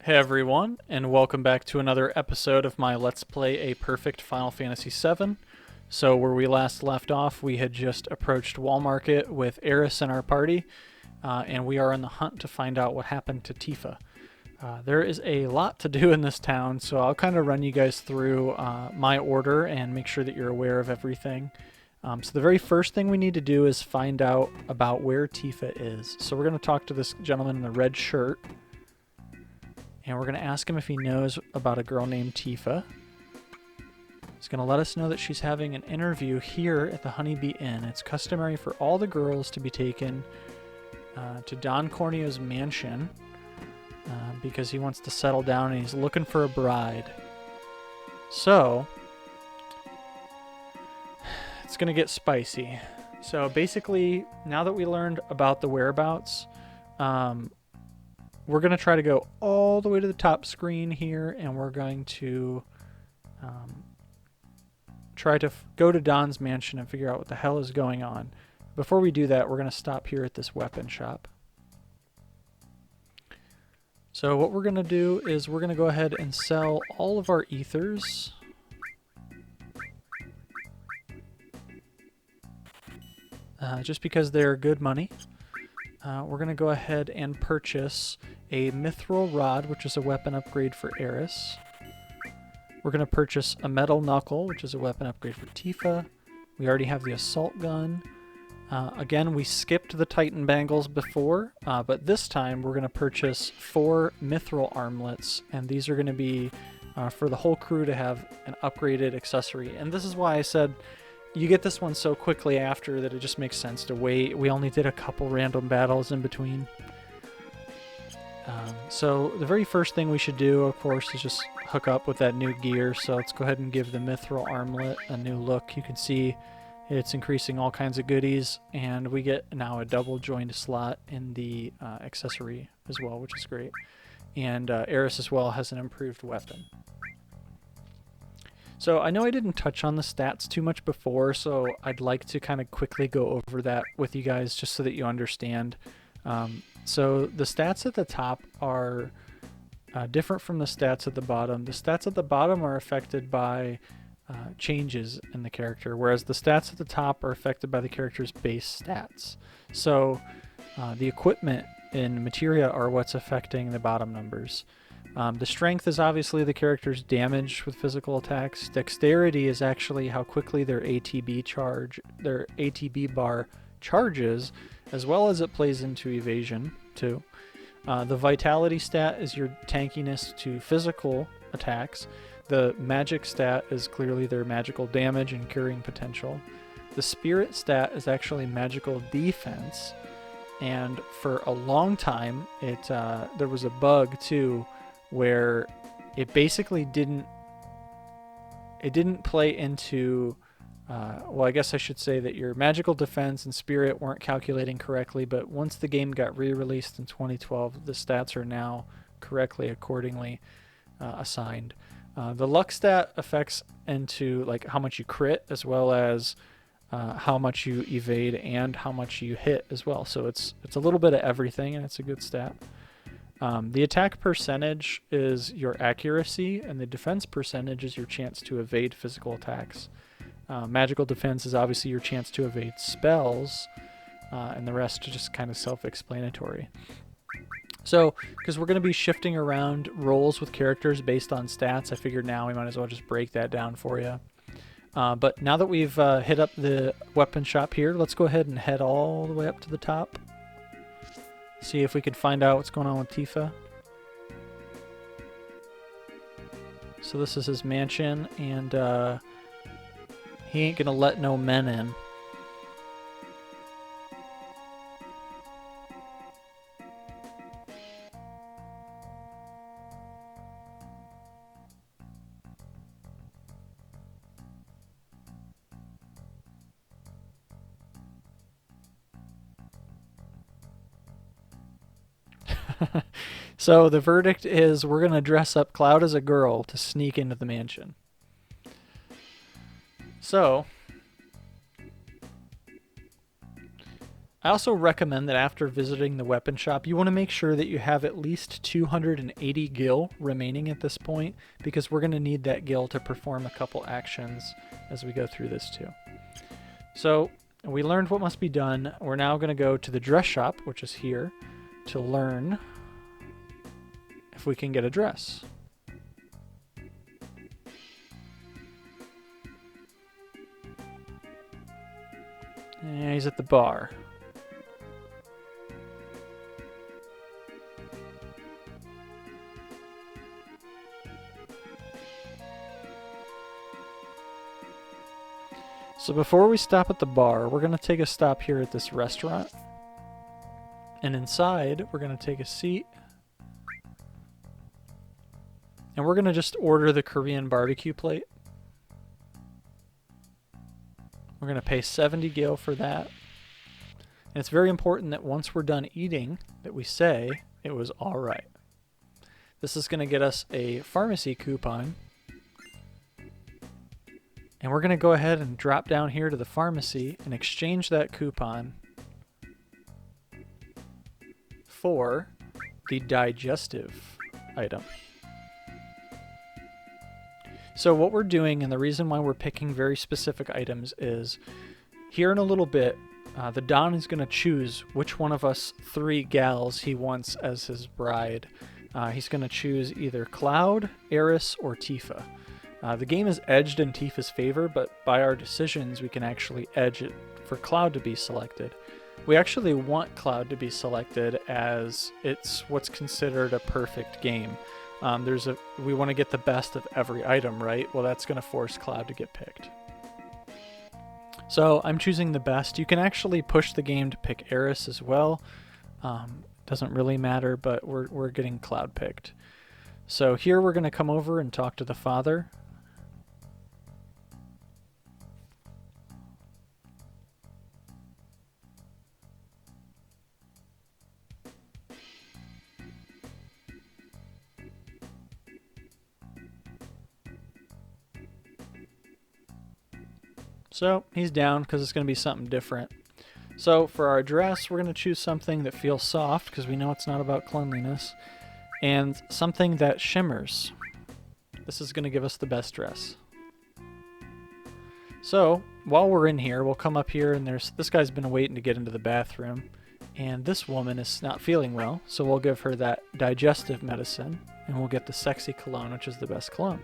Hey everyone, and welcome back to another episode of my Let's Play a Perfect Final Fantasy VII. So where we last left off, we had just approached Wall Market with Eris in our party, and we are on the hunt to find out what happened to Tifa. There is a lot to do in this town, so I'll kind of run you guys through my order and make sure that you're aware of everything. So the very first thing we need to do is find out about where Tifa is. So we're going to talk to this gentleman in the red shirt. And we're going to ask him if he knows about a girl named Tifa. He's going to let us know that she's having an interview here at the Honeybee Inn. It's customary for all the girls to be taken to Don Corneo's mansion because he wants to settle down and he's looking for a bride. So, it's going to get spicy. So basically, now that we learned about the whereabouts, we're going to try to go all the way to the top screen here, and we're going to try to go to Don's mansion and figure out what the hell is going on. Before we do that, we're going to stop here at this weapon shop. So what we're going to do is we're going to go ahead and sell all of our ethers. Just because they're good money. We're going to go ahead and purchase a mithril rod, which is a weapon upgrade for Eris. We're going to purchase a metal knuckle, which is a weapon upgrade for Tifa. We already have the assault gun. Again, we skipped the Titan bangles before, but this time we're going to purchase 4 mithril armlets, and these are going to be for the whole crew to have an upgraded accessory. And this is why I said you get this one so quickly after that it just makes sense to wait. We only did a couple random battles in between. So the very first thing we should do, of course, is just hook up with that new gear. So let's go ahead and give the mithril armlet a new look. You can see it's increasing all kinds of goodies, and we get now a double joined slot in the accessory as well, which is great. And Eris as well has an improved weapon. So I know I didn't touch on the stats too much before, so I'd like to kind of quickly go over that with you guys just so that you understand. So the stats at the top are different from the stats at the bottom. The stats at the bottom are affected by changes in the character, whereas the stats at the top are affected by the character's base stats. So the equipment and materia are what's affecting the bottom numbers. The strength is obviously the character's damage with physical attacks. Dexterity is actually how quickly their ATB bar charges, as well as it plays into evasion too. The vitality stat is your tankiness to physical attacks. The magic stat is clearly their magical damage and curing potential. The spirit stat is actually magical defense, and for a long time there was a bug too where it basically didn't play into well, I guess I should say that your magical defense and spirit weren't calculating correctly, but once the game got re-released in 2012, the stats are now correctly accordingly assigned. The luck stat affects into like how much you crit, as well as how much you evade and how much you hit as well. So it's a little bit of everything, and it's a good stat. The attack percentage is your accuracy, and the defense percentage is your chance to evade physical attacks. Magical defense is obviously your chance to evade spells, and the rest are just kind of self-explanatory. So, because we're going to be shifting around roles with characters based on stats, I figured now we might as well just break that down for you. But now that we've hit up the weapon shop here, let's go ahead and head all the way up to the top. See if we could find out what's going on with Tifa. So this is his mansion, and he ain't gonna let no men in. So the verdict is we're going to dress up Cloud as a girl to sneak into the mansion. So I also recommend that after visiting the weapon shop, you want to make sure that you have at least 280 gil remaining at this point, because we're going to need that gil to perform a couple actions as we go through this too. So we learned what must be done. We're now going to go to the dress shop, which is here, to learn if we can get a dress. Yeah, he's at the bar. So before we stop at the bar, we're going to take a stop here at this restaurant. And inside, we're going to take a seat. And we're going to just order the Korean barbecue plate. We're going to pay 70 gil for that. And it's very important that once we're done eating, that we say it was all right. This is going to get us a pharmacy coupon. And we're going to go ahead and drop down here to the pharmacy and exchange that coupon for the digestive item. So what we're doing, and the reason why we're picking very specific items, is here in a little bit, the Don is going to choose which one of us 3 gals he wants as his bride. He's going to choose either Cloud, Eris, or Tifa. The game is edged in Tifa's favor, but by our decisions, we can actually edge it for Cloud to be selected. We actually want Cloud to be selected as it's what's considered a perfect game. We want to get the best of every item, right? Well, that's going to force Cloud to get picked. So I'm choosing the best. You can actually push the game to pick Eris as well. Doesn't really matter, but we're getting Cloud picked. So here we're going to come over and talk to the father. So he's down because it's going to be something different. So for our dress, we're going to choose something that feels soft because we know it's not about cleanliness, and something that shimmers. This is going to give us the best dress. So while we're in here, we'll come up here, and this guy's been waiting to get into the bathroom, and this woman is not feeling well, so we'll give her that digestive medicine, and we'll get the sexy cologne, which is the best cologne.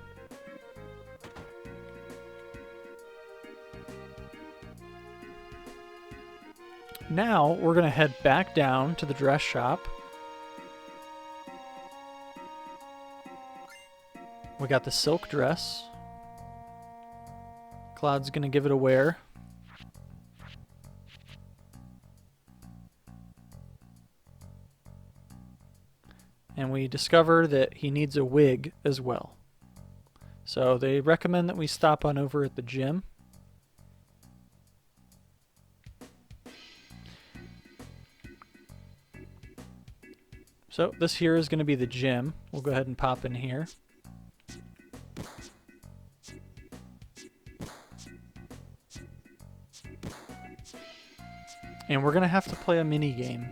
Now we're going to head back down to the dress shop. We got the silk dress. Cloud's going to give it a wear. And we discover that he needs a wig as well. So they recommend that we stop on over at the gym. So this here is going to be the gym. We'll go ahead and pop in here. And we're going to have to play a mini game.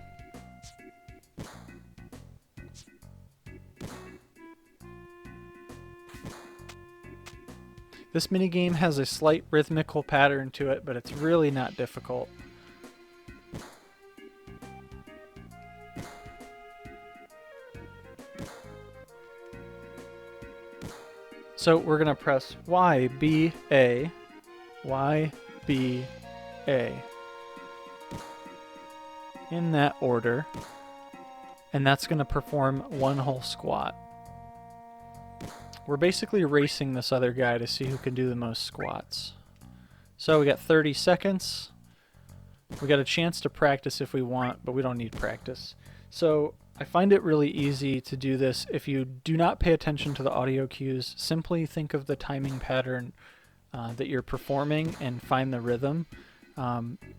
This mini game has a slight rhythmical pattern to it, but it's really not difficult. So we're going to press Y, B, A, Y, B, A. In that order. And that's going to perform one whole squat. We're basically racing this other guy to see who can do the most squats. So we got 30 seconds. We got a chance to practice if we want, but we don't need practice. So I find it really easy to do this if you do not pay attention to the audio cues. Simply think of the timing pattern that you're performing and find the rhythm.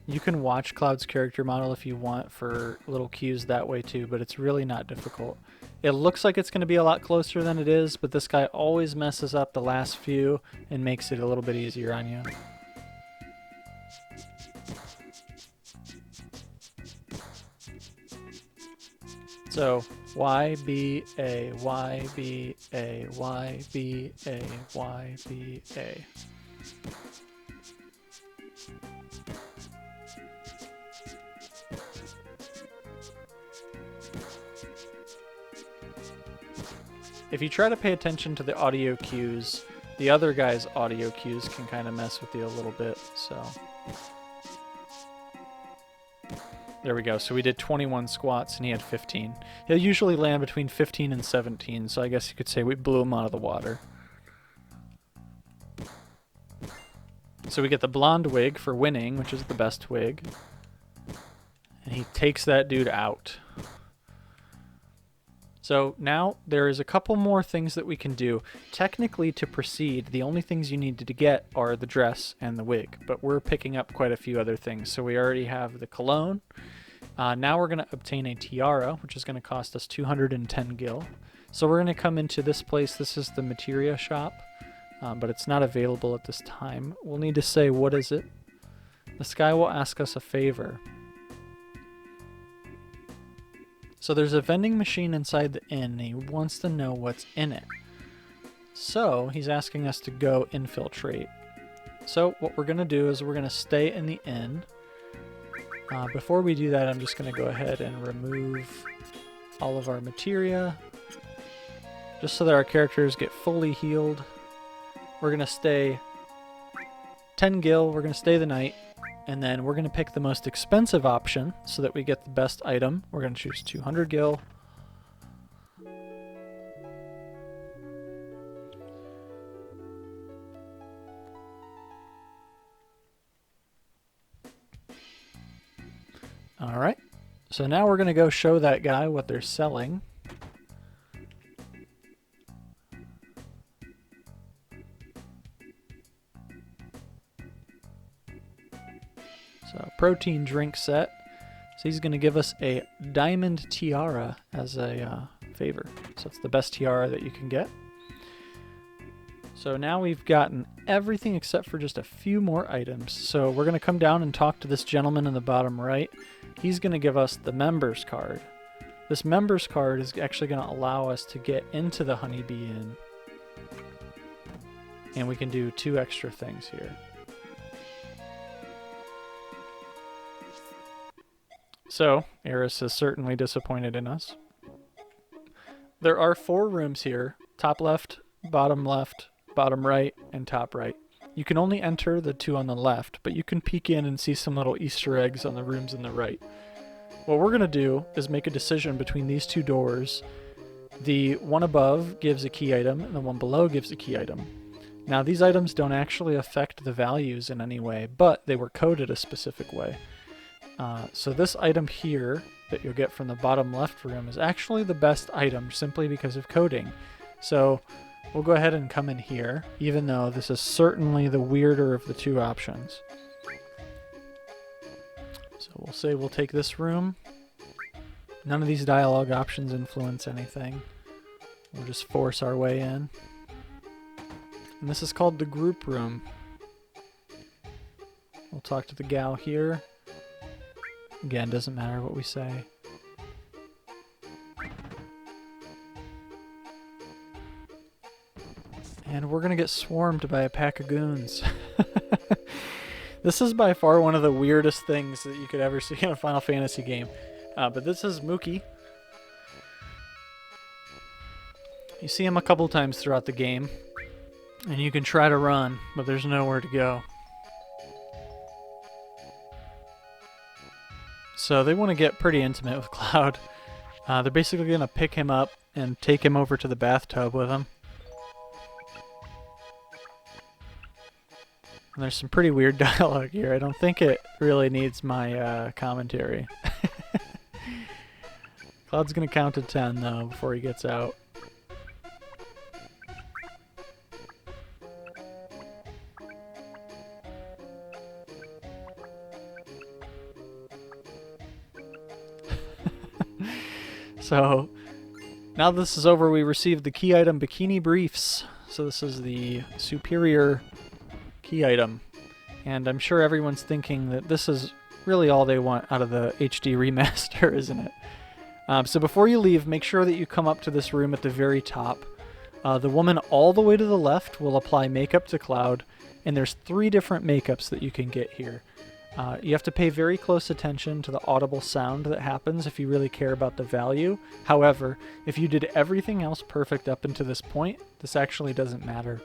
You can watch Cloud's character model if you want for little cues that way too, but it's really not difficult. It looks like it's going to be a lot closer than it is, but this guy always messes up the last few and makes it a little bit easier on you. So Y, B, A, Y, B, A, Y, B, A, Y, B, A. If you try to pay attention to the audio cues, the other guy's audio cues can kind of mess with you a little bit, so. There we go. So we did 21 squats and he had 15. He'll usually land between 15 and 17, so I guess you could say we blew him out of the water. So we get the blonde wig for winning, which is the best wig. And he takes that dude out. So now there is a couple more things that we can do. Technically, to proceed, the only things you need to get are the dress and the wig, but we're picking up quite a few other things. So we already have the cologne. Now we're going to obtain a tiara, which is going to cost us 210 gil. So we're going to come into this place. This is the materia shop, but it's not available at this time. We'll need to say, what is it? This guy will ask us a favor. So there's a vending machine inside the inn, and he wants to know what's in it. So he's asking us to go infiltrate. So what we're going to do is we're going to stay in the inn. Before we do that, I'm just going to go ahead and remove all of our materia, just so that our characters get fully healed. We're going to stay 10 gil, we're going to stay the night. And then we're going to pick the most expensive option so that we get the best item. We're going to choose 200 gil. All right. So now we're going to go show that guy what they're selling. So protein drink set. So he's going to give us a diamond tiara as a favor. So it's the best tiara that you can get. So now we've gotten everything except for just a few more items. So we're going to come down and talk to this gentleman in the bottom right. He's going to give us the members card. This members card is actually going to allow us to get into the Honeybee Inn. And we can do 2 extra things here. So, Eris is certainly disappointed in us. There are 4 rooms here. Top left, bottom right, and top right. You can only enter the 2 on the left, but you can peek in and see some little Easter eggs on the rooms on the right. What we're going to do is make a decision between these 2 doors. The one above gives a key item, and the one below gives a key item. Now, these items don't actually affect the values in any way, but they were coded a specific way. So this item here that you'll get from the bottom left room is actually the best item simply because of coding. So we'll go ahead and come in here, even though this is certainly the weirder of the 2 options. So we'll say we'll take this room. None of these dialogue options influence anything. We'll just force our way in. And this is called the group room. We'll talk to the gal here. Again, doesn't matter what we say. And we're gonna get swarmed by a pack of goons. This is by far one of the weirdest things that you could ever see in a Final Fantasy game. But this is Mookie. You see him a couple times throughout the game. And you can try to run, but there's nowhere to go. So they want to get pretty intimate with Cloud. They're basically going to pick him up and take him over to the bathtub with them. And there's some pretty weird dialogue here. I don't think it really needs my commentary. Cloud's going to count to 10, though, before he gets out. So, now this is over, we received the key item Bikini Briefs. So this is the superior key item. And I'm sure everyone's thinking that this is really all they want out of the HD remaster, isn't it? So before you leave, make sure that you come up to this room at the very top. The woman all the way to the left will apply makeup to Cloud, and there's 3 different makeups that you can get here. You have to pay very close attention to the audible sound that happens if you really care about the value. However, if you did everything else perfect up until this point, this actually doesn't matter.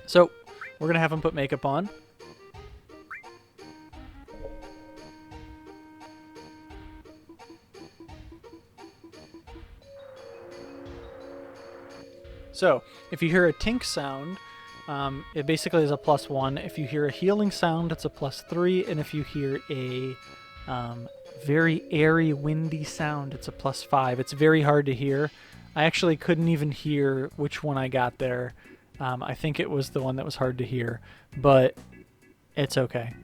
So, we're going to have him put makeup on. So, if you hear a tink sound, it basically is a +1. If you hear a healing sound, it's a +3. And if you hear a very airy, windy sound, it's a +5. It's very hard to hear. I actually couldn't even hear which one I got there. I think it was the one that was hard to hear, but it's okay.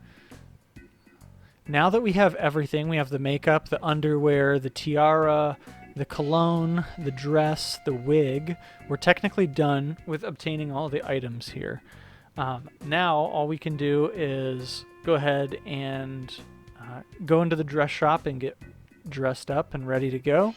Now that we have everything, we have the makeup, the underwear, the tiara, the cologne, the dress, the wig, we're technically done with obtaining all the items here. Now all we can do is go ahead and go into the dress shop and get dressed up and ready to go.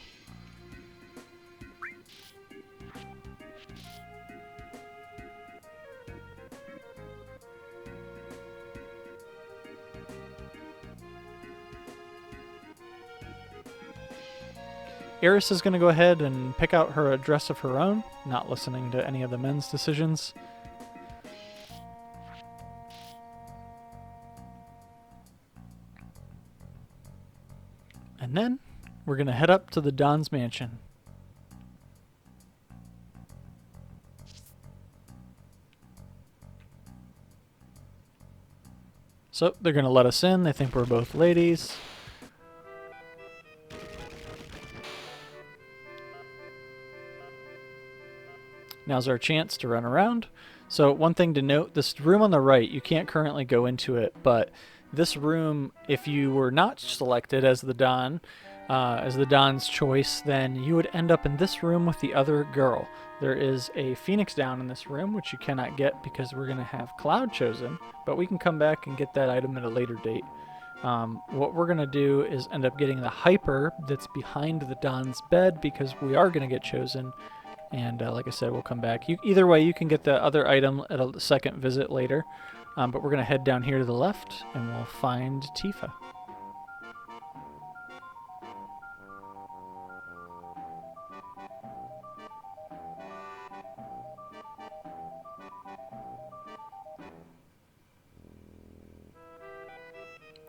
Eris is going to go ahead and pick out her a dress of her own, not listening to any of the men's decisions. And then we're going to head up to the Don's mansion. So they're going to let us in. They think we're both ladies. Now's our chance to run around. So one thing to note, this room on the right, you can't currently go into it, but this room, if you were not selected as the Don, as the Don's choice, then you would end up in this room with the other girl. There is a Phoenix down in this room, which you cannot get because we're going to have Cloud chosen, but we can come back and get that item at a later date. What we're going to do is end up getting the Hyper that's behind the Don's bed because we are going to get chosen. And like I said, we'll come back. Either way, you can get the other item at a second visit later. But we're going to head down here to the left, and we'll find Tifa.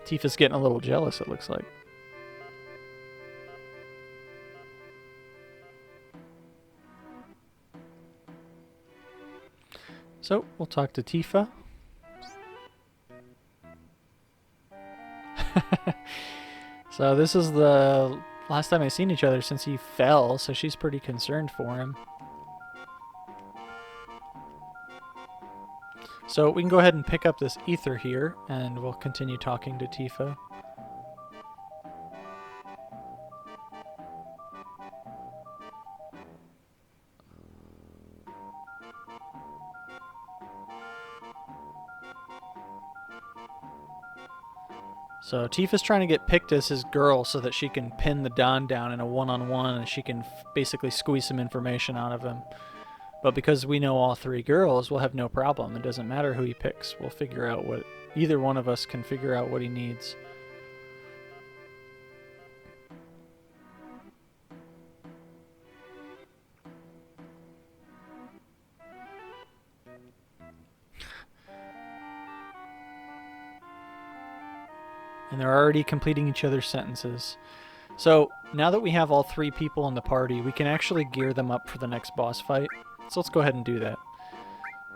Tifa's getting a little jealous, it looks like. So, we'll talk to Tifa. So this is the last time I've seen each other since he fell, so she's pretty concerned for him. So we can go ahead and pick up this ether here, and we'll continue talking to Tifa. So Tifa's trying to get picked as his girl so that she can pin the Don down in a one-on-one and she can basically squeeze some information out of him. But because we know all 3 girls, we'll have no problem. It doesn't matter who he picks. We'll figure out what... Either one of us can figure out what he needs. And they're already completing each other's sentences. So now that we have all 3 people in the party, we can actually gear them up for the next boss fight. So let's go ahead and do that.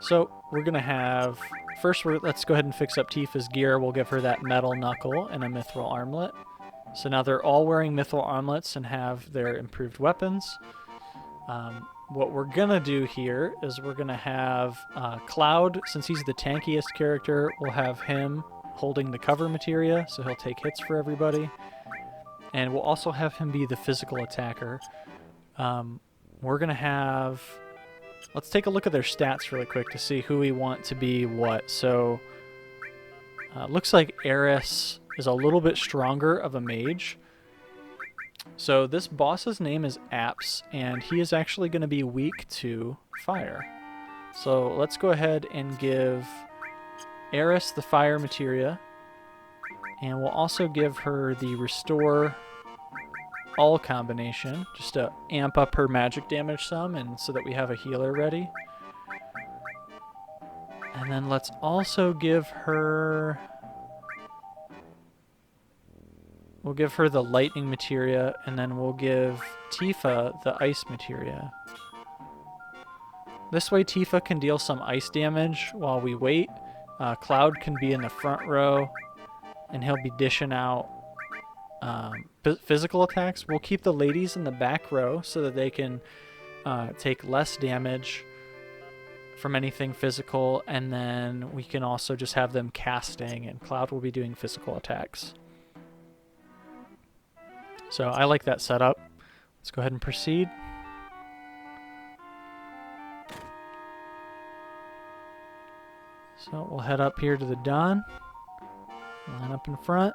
So we're going to have... First, let's go ahead and fix up Tifa's gear. We'll give her that metal knuckle and a mithril armlet. So now they're all wearing mithril armlets and have their improved weapons. What we're going to do here is we're going to have Cloud, since he's the tankiest character, we'll have him holding the cover materia, so he'll take hits for everybody. And we'll also have him be the physical attacker. We're going to have... Let's take a look at their stats really quick to see who we want to be what. So, looks like Eris is a little bit stronger of a mage. So this boss's name is Apps, and he is actually going to be weak to fire. So let's go ahead and give Eris the fire materia, and we'll also give her the restore all combination, just to amp up her magic damage some, and so that we have a healer ready. And then let's also give her... We'll give her the lightning materia, and then we'll give Tifa the ice materia. This way Tifa can deal some ice damage while we wait. Cloud can be in the front row, and he'll be dishing out physical attacks. We'll keep the ladies in the back row so that they can take less damage from anything physical, and then we can also just have them casting, and Cloud will be doing physical attacks. So I like that setup. Let's go ahead and proceed. So we'll head up here to the Dawn. Line up in front.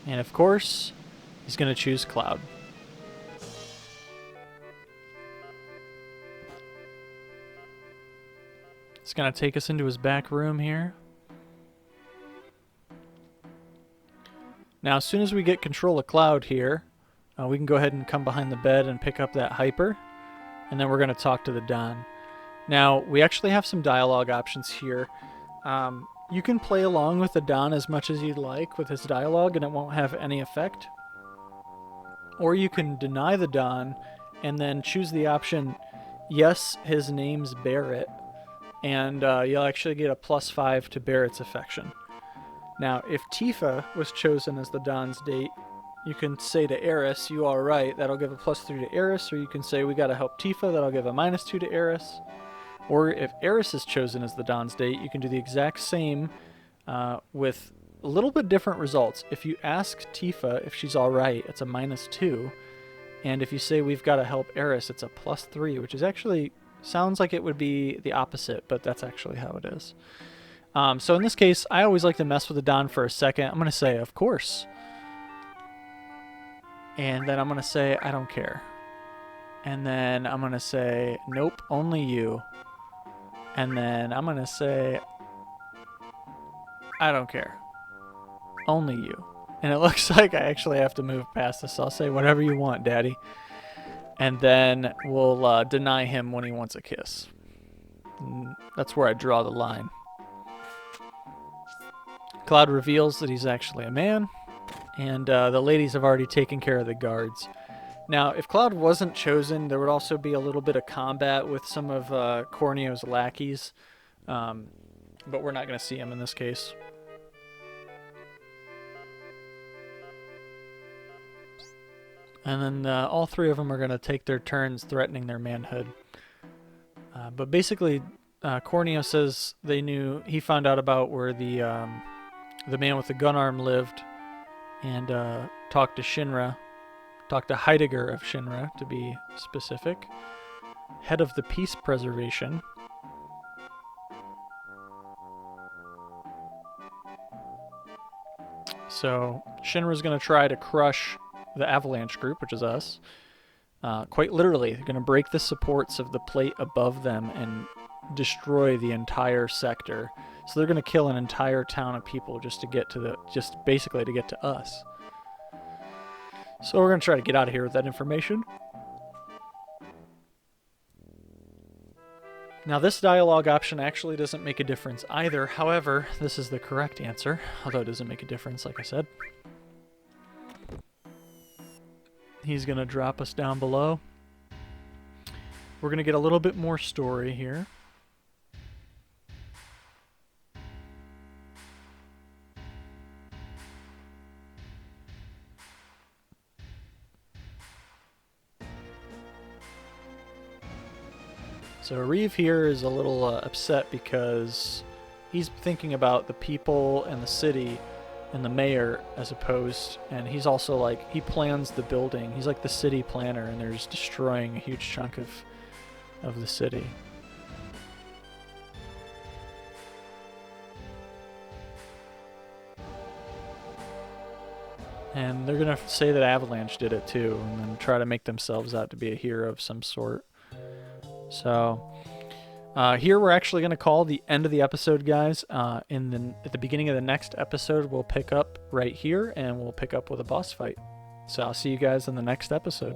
And of course, he's going to choose Cloud. It's going to take us into his back room here. Now, as soon as we get control of Cloud here, we can go ahead and come behind the bed and pick up that Hyper, and then we're going to talk to the Don. Now, we actually have some dialogue options here. You can play along with the Don as much as you'd like with his dialogue, and it won't have any effect. Or you can deny the Don and then choose the option, yes, his name's Barrett, and you'll actually get a +5 to Barrett's affection. Now, if Tifa was chosen as the Don's date, you can say to Eris, you all right, that'll give a +3 to Eris, or you can say, we gotta help Tifa, that'll give a -2 to Eris. Or if Eris is chosen as the Don's date, you can do the exact same with a little bit different results. If you ask Tifa if she's all right, it's a -2. And if you say we've got to help Eris, it's a +3, which is actually, sounds like it would be the opposite, but that's actually how it is. So in this case, I always like to mess with the Don for a second. I'm going to say, of course. And then I'm going to say, I don't care. And then I'm going to say, nope, only you. And then I'm going to say, I don't care. Only you. And it looks like I actually have to move past this. So I'll say, whatever you want, Daddy. And then we'll deny him when he wants a kiss. And that's where I draw the line. Cloud reveals that he's actually a man. And the ladies have already taken care of the guards. Now, if Cloud wasn't chosen, there would also be a little bit of combat with some of Corneo's lackeys. But we're not going to see him in this case. And then all three of them are going to take their turns threatening their manhood. But basically, Corneo says he found out about where the man with the gun arm lived, and talked to Shinra. Talked to Heidegger of Shinra, to be specific. Head of the Peace Preservation. So Shinra's going to try to crush the Avalanche group, which is us. Quite literally, they're going to break the supports of the plate above them and destroy the entire sector. So they're going to kill an entire town of people just to get to basically to get to us. So we're going to try to get out of here with that information. Now this dialogue option actually doesn't make a difference either. However, this is the correct answer, although it doesn't make a difference, like I said. He's going to drop us down below. We're going to get a little bit more story here. So Reeve here is a little upset because he's thinking about the people and the city and the mayor as opposed, and he's also like, he plans the building. He's like the city planner, and they're just destroying a huge chunk of the city. And they're gonna say that Avalanche did it too, and then try to make themselves out to be a hero of some sort. So here we're actually gonna call the end of the episode, guys. At the beginning of the next episode, we'll pick up right here, and we'll pick up with a boss fight. So I'll see you guys in the next episode.